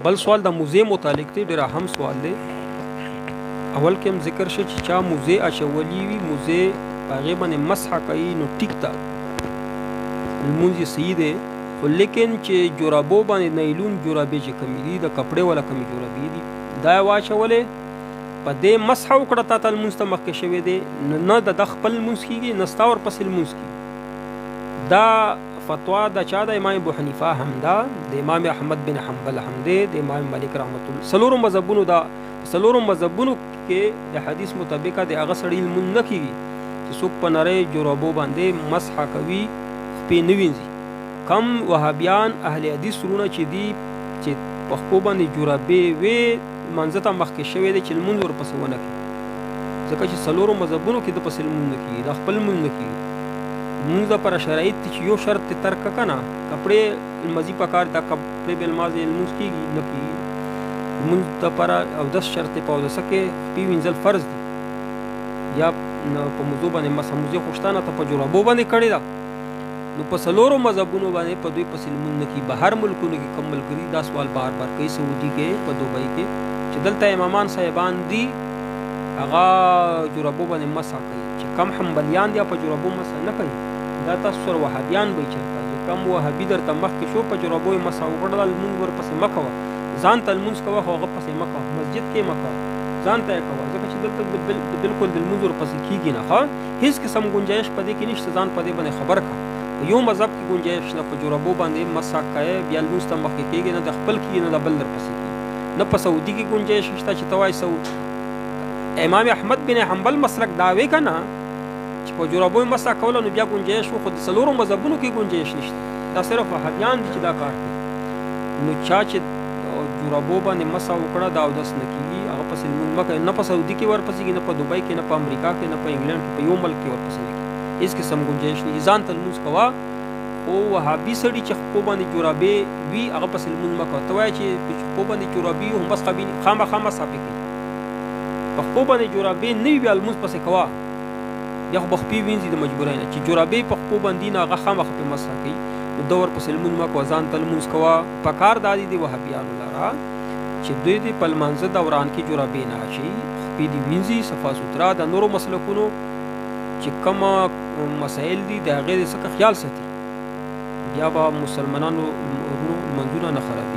بل سوال د موزه متعلق دی، ډېر اهم سوال دی. اول کې هم ذکر شي چې چا موزه اچولي وي، موزه په هغې باندې مسح کوي نو ټیک ده، لمونځ یې صحیح دی. خو لیکن چې جورابو باندې نیلون جورابې چې کمې دي، د کپړې والا کمې جورابې دي، دا یې واچولې په دې مسح وکړه، تا ته لمونځ ته مخکې شوی دی، نه د ده خپل لمونځ کېږي نه ستا ورپسې لمونځ کېږي. دا فتوا د چا د امام ابو حنیفه هم ده، د امام احمد بن حنبل هم دی، د امام مالک رحمت الله. څلورو مذهبونو دا څلورو مذهبونو کې د حدیث مطابقه د هغه سړي لمونځ نه کېږي چې څوک په نرۍ جورابو باندې مسح کوي، خپې نه وینځي. کم وهابیان اهل حدیث ورونه چې دي چې په خپو باندې جورابې وې لمانځه ته مخکې شوی دی چې لمونځ ورپسې ونه کړي، ځکه چې څلورو مذهبونو کې د پسې لمونځ نه کېږي، دا خپل لمونځ نه کېږي. لمونځ دپاره شرایط دي چې یو شرط یې ترک که نه، کپړې لمازي پکار دا کپړې بې لمازې لمونځ کېږي نه کېږي. لمونځ دپاره اودس شرط دی، په اودسه کې خپې وینځل فرض دي، یا په موضوع باندې مسح موزې خو شته نه، ته په جورابو باندې کړې ده. نو په څلورو مذهبونو باندې په دوی پسې لمونځ نه کېږي. بهر ملکونو کې کوم ملګري دا سوال بار بار کوي، سعودي کې، په دوبۍ کې، چې دلته امامان صاحبان دي هغه جورابو باندې مسح کوي، چې کم حنبلیان دي په جورابو مسح نه کوي. دا تاسو سره وهابیان به یې چېرته چې کم وهابي درته مخکې شو په جورابو یې مسح وکړله، لمونځ ورپسې مه کوه، ځان ته لمونځ کوه خو هغه پسې مه کوه، مسجد کې مه کوه، ځان ته یې کوه، ځکه چې دلته بلکل د لمونځ ورپسې کېږي نه. ښه، هېڅ قسم ګنجایش په دې کې نشته، ځان په دې باندې خبر کړه. په یو مذهب کې گنجائش نه، په جورابو باندې مسح کوي، بیا لمونځ ته مخکې کېږي، نه د خپل کېږي نه د بل درپسې کېږي. نه په سعودي کې گنجائش شته چې ته وایې امام احمد بن حنبل مسلک دا وی که نه چې په جورابو یې مسح کوله نو بیا گنجائش و، خو د څلورو مذهبونو کې گنجائش نشته، دا صرف وهابیان دي چې دا کار کوي. نو چا چې جورابو باندې مسح وکړه دا اودس نه کېږي، هغه پسې لمونځ مه کوي، نه په سعودي کې ورپسې کېږي، نه په دوبۍ کې، نه په امریکا کې، نه په انګلینډ کې، په یو ملک کې ورپسې نه کېږي. هېڅ قسم گنجائش نه، ځان ته لمونځ کوه. خو وهابي سړي چې خپو باندې جورابې وي هغه پسې لمونځ مه کوه. ته وایه چې په خپو باندې جورابې هم بس خامخا مسح پې کوي، په خپو باندې جورابې نه وي بیا لمونځ پسې کوه، بیا خو به خپې وینځي د مجبورۍ نه. چې جورابې په خپو باندې نه هغه خامخا پې مسح کوي، نو ده ورپسې لمونځ مه کوه، ځان ته لمونځ کوه. پکار دا دي د وهابیانو لره چې دوی دې په لمانځه دوران کې جورابې نه اچوي، خپې دې وینځي صفا سوتره. د نورو مسلکونو چې کومه مسایل دي د هغې د څخه خیال ساتي، بیا به مسلمانانو لمونځونه نه خرابېږي.